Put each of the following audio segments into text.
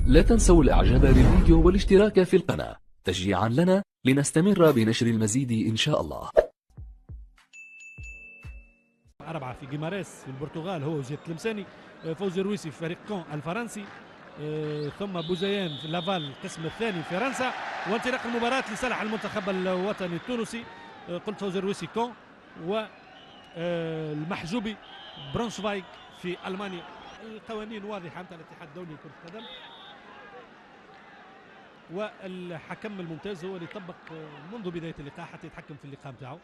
لا تنسوا الإعجاب بالفيديو والاشتراك في القناة تشجيعا لنا لنستمر بنشر المزيد إن شاء الله. 4 في جيماريس في البرتغال هو وزياد التلمساني. فوزي الرويسي في فريق كون الفرنسي، ثم بوزيان في لافال القسم الثاني في فرنسا. وانطلاق المباراة لصالح المنتخب الوطني التونسي. قلت فوزي الرويسي كون، والمحجوبي برونشفايك في ألمانيا. القوانين واضحة نتاع الاتحاد الدولي لكرة القدم، والحكم الممتاز هو اللي طبق منذ بداية اللقاء حتى يتحكم في اللقاء نتاعو.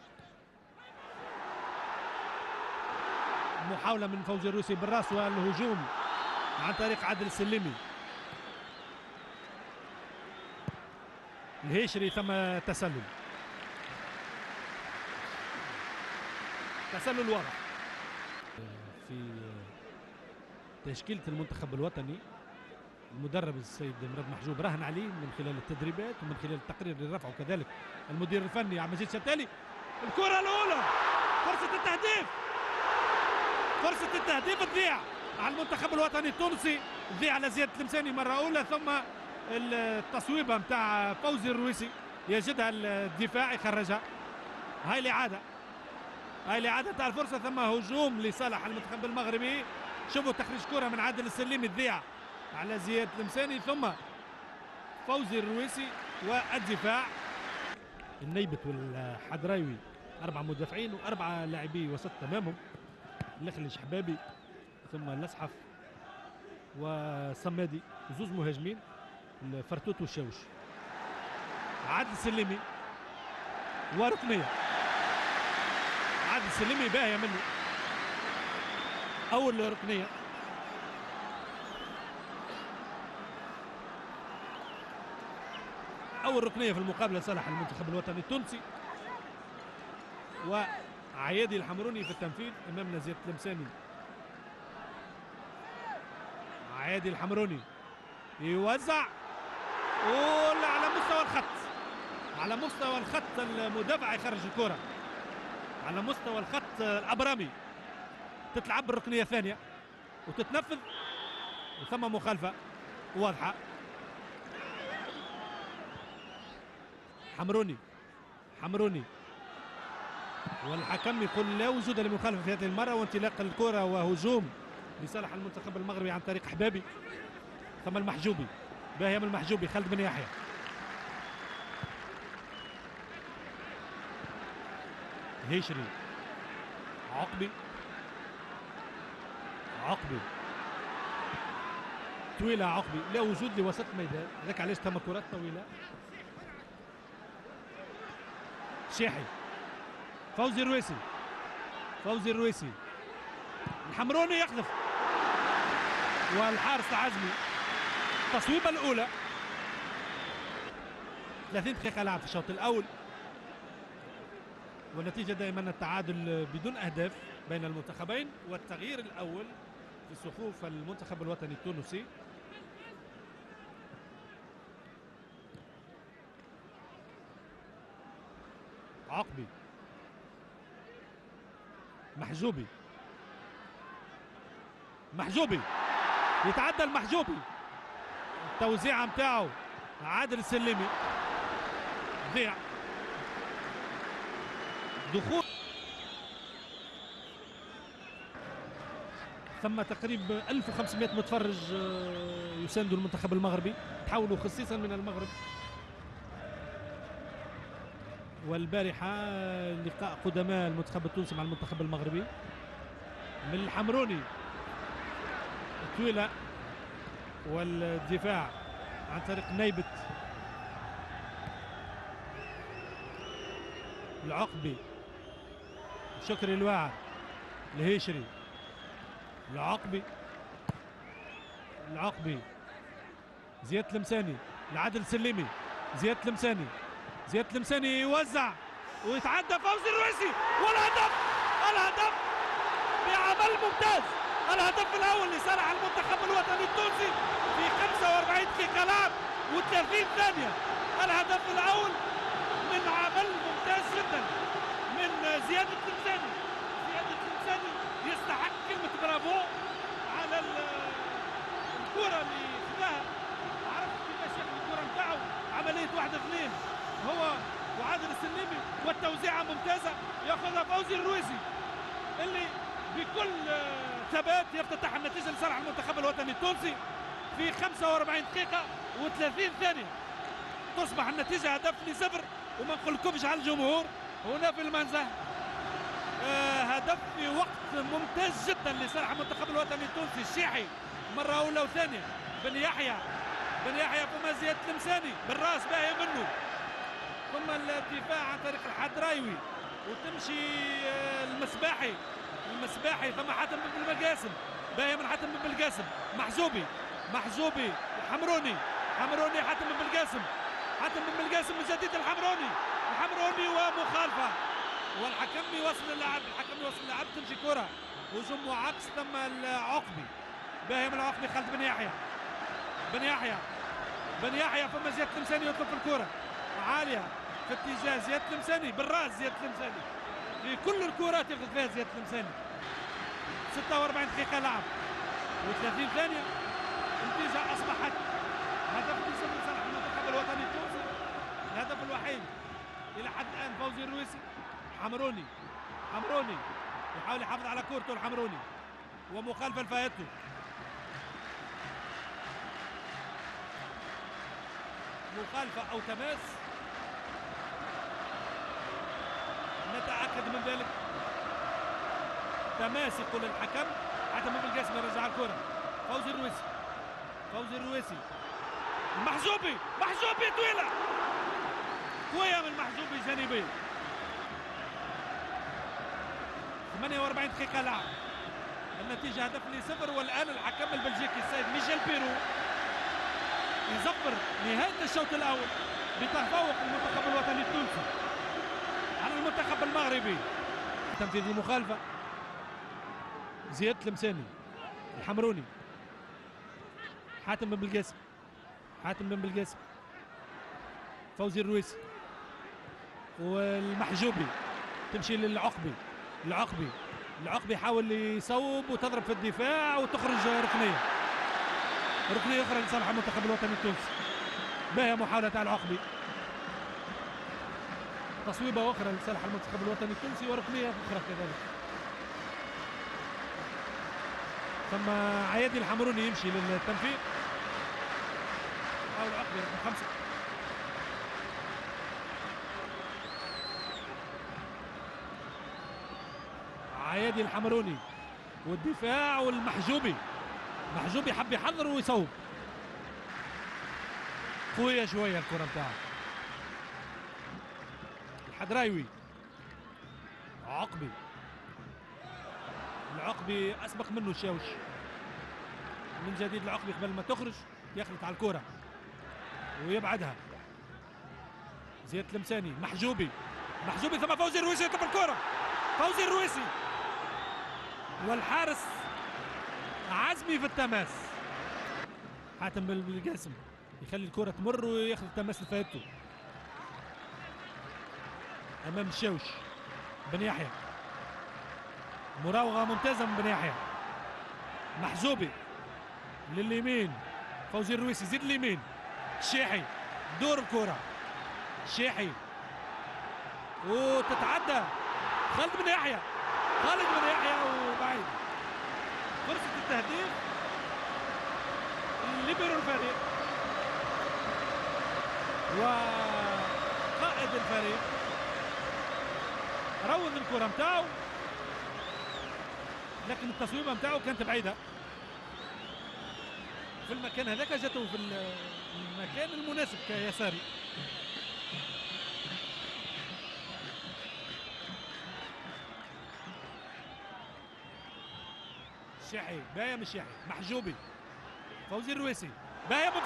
محاولة من فوزي الروسي بالراس والهجوم عن طريق عادل السلمي. الهيشري، ثم تسلل واضح في تشكيلة المنتخب الوطني. المدرب السيد مراد محجوب راهن عليه من خلال التدريبات ومن خلال التقرير اللي رفعه كذلك المدير الفني عبد المجيد شتالي. الكرة الأولى، فرصة التهديف تضيع على المنتخب الوطني التونسي، تضيع على زياد التلمساني مرة أولى، ثم التصويبة متاع فوزي الرويسي يجدها الدفاع يخرجها. هاي الإعادة تاع الفرصة، ثم هجوم لصالح المنتخب المغربي. شوفوا تخريج كرة من عادل السليمي تضيع على زياد التلمساني، ثم فوزي الرويسي والدفاع. النيبت والحضراوي 4 مدافعين و4 لاعبي وسط تمامهم. الخليج حبابي، ثم الأسحف وصمادي، زوز مهاجمين الفرتوت والشاوش. عادل السليمي وركنية، عادل السليمي باهية منه. أول ركنية، أول ركنية في المقابلة لصالح المنتخب الوطني التونسي. وعيادي الحمروني في التنفيذ، أمامنا زياد التلمساني. عيادي الحمروني يوزع ولا على مستوى الخط المدافع يخرج الكرة على مستوى الخط الأبرامي. تتلعب بالركنية الثانية وتتنفذ، وثم مخالفة واضحة. حمروني والحكم يقول لا وجود للمخالفة في هذه المرة، وانطلاق الكرة وهجوم لصالح المنتخب المغربي عن طريق حبابي. ثم المحجوبي، باهية من المحجوبي، خالد بن يحيى. هيشري، عقبي طويلة، عقبي لا وجود لوسط الميدان، هذاك علاش ثم كرات طويلة. شاحي، فوزي الرويسي، الحمروني يقذف، والحارس العزمي. التصويبة الأولى. 30 دقيقة لعب في الشوط الأول، والنتيجة دائما التعادل بدون أهداف بين المنتخبين، والتغيير الأول في صفوف المنتخب الوطني التونسي. عقبي، محجوبي يتعدى المحجوبي. التوزيعة متاعه عادل السليمي ضيع. دخول، ثم تقريبا 1500 متفرج يساندوا المنتخب المغربي، تحولوا خصيصا من المغرب. والبارحة لقاء قدماء المنتخب التونسي مع المنتخب المغربي. من الحمروني طويلة، والدفاع عن طريق نيبت. العقبي، شكري الواعر، الهيشري، العقبي، زياد التلمساني لعادل السليمي. زياد التلمساني يوزع ويتعدى فوزي الرويسي، والهدف بعمل ممتاز. الهدف الأول لصالح المنتخب الوطني التونسي في 45 دقيقة لعب و30 ثانية. الهدف الأول من عمل ممتاز جدا من زياد التلمساني. يستحق كلمة برافو على الكرة اللي خداها هو وعادل السليمي والتوزيعه ممتازه ياخذها فوزي الرويسي اللي بكل ثبات يفتتح النتيجه لصالح المنتخب الوطني التونسي في 45 دقيقه و30 ثانيه. تصبح النتيجه هدف لصفر وما نقولكمش على الجمهور هنا في المنزه. هدف في وقت ممتاز جدا لصالح المنتخب الوطني التونسي. الشيحي مره اولى وثانيه، بن يحيى فما زياد المساني بالراس باهي منه، ثم الدفاع عن طريق الحدرايوي وتمشي المسباحي ثم حاتم بن بالقاسم، باهي من حاتم بن بالقاسم، محزوبي حمروني حاتم بن بالقاسم من جديد الحمروني ومخالفه والحكم يوصل اللاعب تمشي كره هجوم وعكس. ثم العقبي باهي من العقبي خالد بن يحيى فما زياد المساني يطلب في الكره عاليه في اتجاه زياد المساني بالراس. في كل الكرات ياخذ فيها زياد المساني. 46 دقيقه لعب و30 ثانيه، النتيجه اصبحت هدف لصالح المنتخب الوطني التونسي. الهدف الوحيد الى حد الان فوزي الرويسي. حمروني يحاول يحافظ على كورته الحمروني ومخالفه لفايته. مخالفه او تماس نتاكد من ذلك. تماس يقول الحكم. حاتم بن بالقاسم يرجع الكره. فوزي الرويسي محزوبي طويله قويه من محزوبي جانبيه. 48 دقيقة لعب، النتيجة هدف لصفر. والآن الحكم البلجيكي السيد ميشيل بيرو يزفر نهاية الشوط الأول بتفوق المنتخب الوطني التونسي على المنتخب المغربي. تنفيذ المخالفة زياد المساني، الحمروني، حاتم بن بالقاسم، فوزي الرويسي والمحجوبي تمشي للعقبي. العقبي يحاول يصوب وتضرب في الدفاع وتخرج ركنيه اخرى لصالح المنتخب الوطني التونسي. باهي محاوله تاع العقبي، تصويبه اخرى لصالح المنتخب الوطني التونسي وركنيه اخرى كذلك. ثم عيادي الحمروني يمشي للتنفيذ. حاول العقبي رقم 5 عيادي الحمروني والدفاع والمحجوبي. حب يحضر ويصوب. قوية شوية الكرة بتاعه. الحدرايوي العقبي أسبق منه الشاوش. من جديد العقبي قبل ما تخرج يخلط على الكرة ويبعدها. زياد المساني محجوبي ثم فوزي الرويسي يطلب الكرة. فوزي الرويسي والحارس عزمي في التماس. حاتم بالقاسم يخلي الكرة تمر وياخذ التماس لفايته امام الشاوش. بن يحيى مراوغة ممتازة من بن يحيى. محزوبي لليمين، فوزي الرويسي زيد اليمين. الشيحي دور الكرة، الشيحي وتتعدى خالد بن يحيى وبعيد. فرصة التهديف ليبرو الفريق وقائد الفريق روض الكرة متاعه، لكن التصويبة متاعه كانت بعيدة في المكان هذاك، جاته في المكان المناسب كيساري. الشيحي باية من الشيحي، محجوبي، فوزي الرويسي، باية من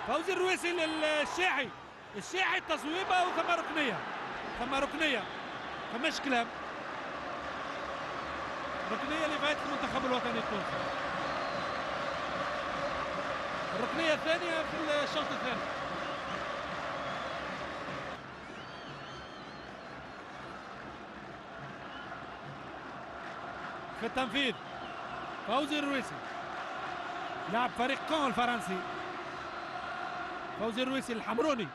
فوزي الرويسي للشيحي. الشيحي تصويبه وثم ركنية فماش كلام. ركنية لغاية المنتخب الوطني التونسي. الركنية الثانية في الشوط الثاني. في التنفيذ فوزي الرويسي لاعب فريق كون الفرنسي. فوزي الرويسي الحمروني،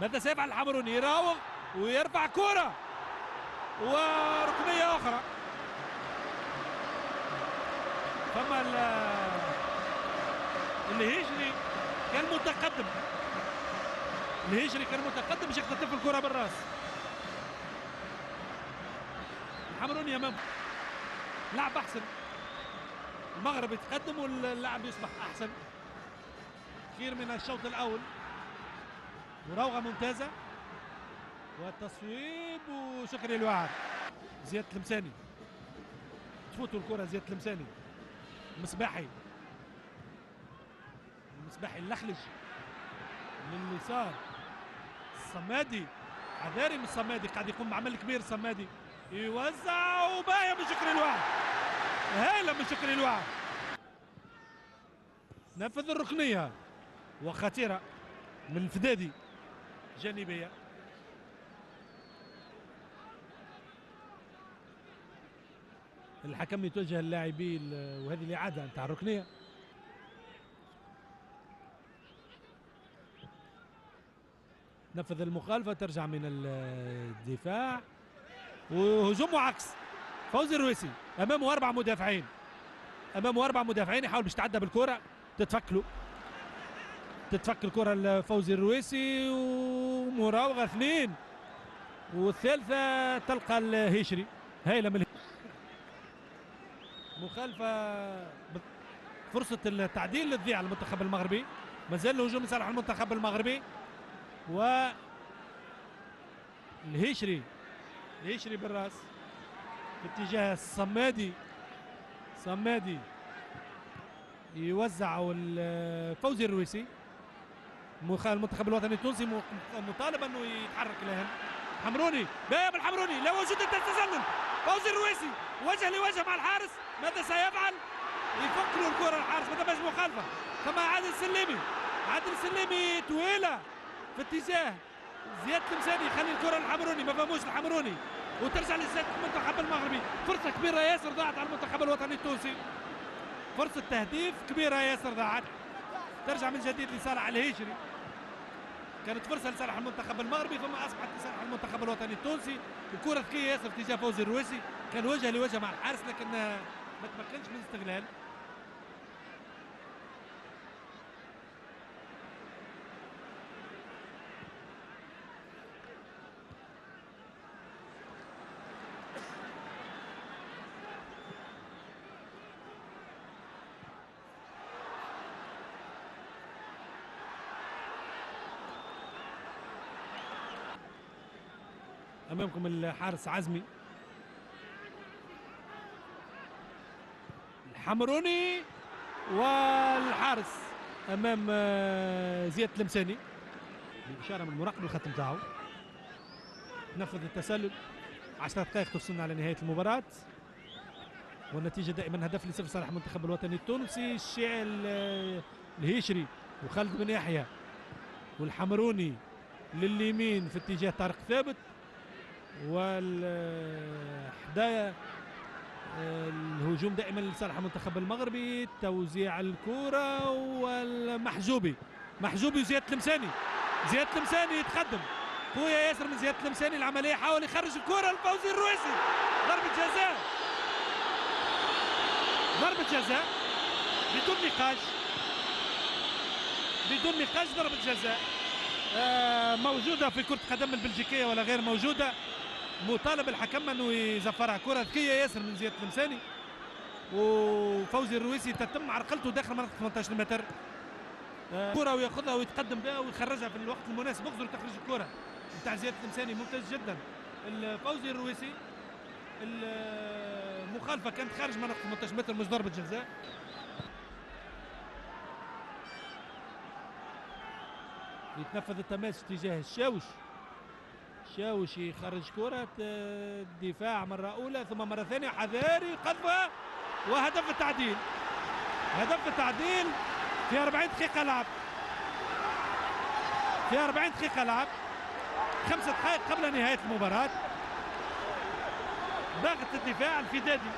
ماذا سيفعل الحمروني؟ يراوغ ويرفع كرة وركنية أخرى. فما الهجري كان متقدم، الهجري كان متقدم باش يختطف الكرة بالراس. الحمروني امامه لعب احسن، المغرب يتقدم واللعب يصبح احسن كثير من الشوط الاول. مراوغه ممتازه والتصويب وشكري الوعد. زياد المساني تفوتوا الكرة، زياد المساني المصباحي، المصباحي اللخلج لليسار، الصمادي عذاري من الصمادي قاعد يقوم بعمل كبير. الصمادي يوزع وباية من شكري الوعد، هايلة من شكري الوعد، نفذ الركنية وخطيرة من الفدادي جانبية. الحكم يتوجه اللاعبين وهذه الإعادة نتاع الركنية. نفذ المخالفة، ترجع من الدفاع وهجوم عكس. فوزي الرويسي أمامه 4 مدافعين، أمامه 4 مدافعين، يحاول باش تعدى بالكرة، تتفك الكرة لفوزي الرويسي ومراوغة 2 والثالثة تلقى الهيشري. هايلة من مخالفة، فرصة التعديل للذيع على المنتخب المغربي. مازال الهجوم لصالح المنتخب المغربي الهيشري بالراس في اتجاه الصمادي. صمادي يوزع فوزي الرويسي. المنتخب الوطني التونسي مطالب انه يتحرك الان. حمروني باب الحمروني، لا وجود التسلل. فوزي الرويسي وجه لوجه مع الحارس، ماذا سيفعل؟ يفك له الكره الحارس، ما تمش مخالفه. ثم عادل السليمي طويله في اتجاه زياد المساني، يخلي الكره للحمروني، ما فهموش الحمروني وترجع لزياد المنتخب المغربي. فرصه كبيره ياسر ضاعت على المنتخب الوطني التونسي، فرصه تهديف كبيره ياسر ضاعت. ترجع من جديد لصالح الهيجري، كانت فرصه لصالح المنتخب المغربي ثم اصبحت لصالح المنتخب الوطني التونسي. الكره ذكيه ياسر في اتجاه فوزي الرويسي، كان وجه لوجه مع الحارس لكن ما تمكنش من الاستغلال. امامكم الحارس عزمي، الحمروني والحارس امام زياد المساني بإشارة من مراقب الخط نتاعو. نفذ التسلل، 10 دقائق تفصلنا على نهاية المباراة والنتيجة دائما هدف ل0 صالح المنتخب الوطني التونسي. الشاعل الهيشري وخالد بن يحيى والحمروني لليمين في اتجاه طارق ثابت، والحدايا الهجوم دائما لصالح المنتخب المغربي. توزيع الكرة والمحجوبي، زياد المساني يتقدم قوية ياسر من زياد المساني. العملية حاول يخرج الكرة لفوزي الرويسي، ضربة جزاء بدون نقاش ضربة جزاء موجودة في كرة القدم البلجيكية ولا غير موجودة. مطالب الحكم انه يزفرها. كرة ذكية ياسر من زياد المساني وفوزي الرويسي تتم عرقلته داخل منطقة 18 متر. كرة وياخذها ويتقدم بها ويخرجها في الوقت المناسب. اقدر تخرج الكرة نتاع زياد المساني ممتاز جدا. فوزي الرويسي المخالفة كانت خارج منطقة 18 متر مش ضربة جزاء. يتنفذ التماس تجاه الشاوش يخرج كرة الدفاع مرة أولى ثم مرة ثانية، حذاري قذفها وهدف التعديل في 40 دقيقة لعب. 5 دقائق قبل نهاية المباراة. ضاغط الدفاع الفدادي،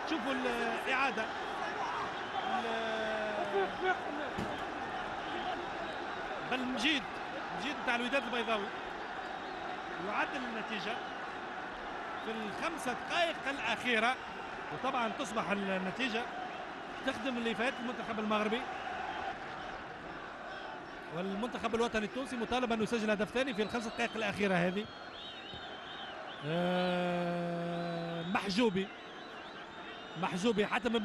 شوفوا الإعادة بالمجيد بتاع الوداد البيضاوي يعدل النتيجة في الخمسة دقائق الأخيرة، وطبعا تصبح النتيجة تخدم اللي فات المنتخب المغربي، والمنتخب الوطني التونسي مطالب أن يسجل هدف ثاني في الخمسة دقائق الأخيرة هذه. محجوبي حاتم بن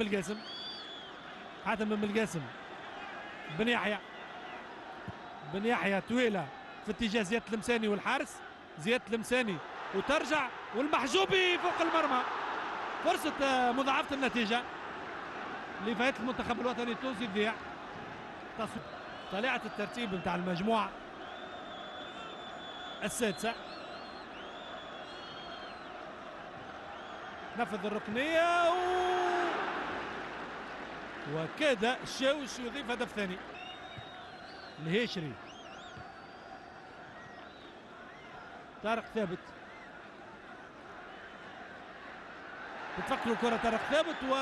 بالقاسم بن يحيى طويلة في اتجاه زياد المساني والحارس، زياد المساني وترجع والمحجوبي فوق المرمى. فرصة مضاعفة النتيجة لفائدة المنتخب الوطني التونسي تضيع. طليعة الترتيب بتاع المجموعة السادسة، نفذ الركنية وكاد الشاوش يضيف هدف ثاني. الهيشري، طارق ثابت، بتفكروا الكرة طارق ثابت و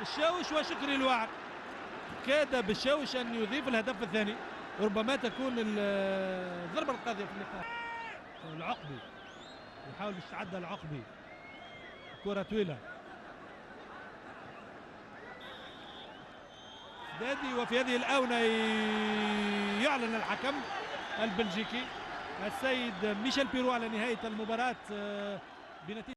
الشاوش وشكري الواعر. كاد بالشاوش ان يضيف الهدف الثاني، وربما تكون الضربة القاضية في اللقاء. العقبي يحاول باش يتعدى العقبي، كرة طويلة دادي، وفي هذه الآونة يعلن الحكم البلجيكي السيد ميشيل بيرو على نهاية المباراة بنتيجة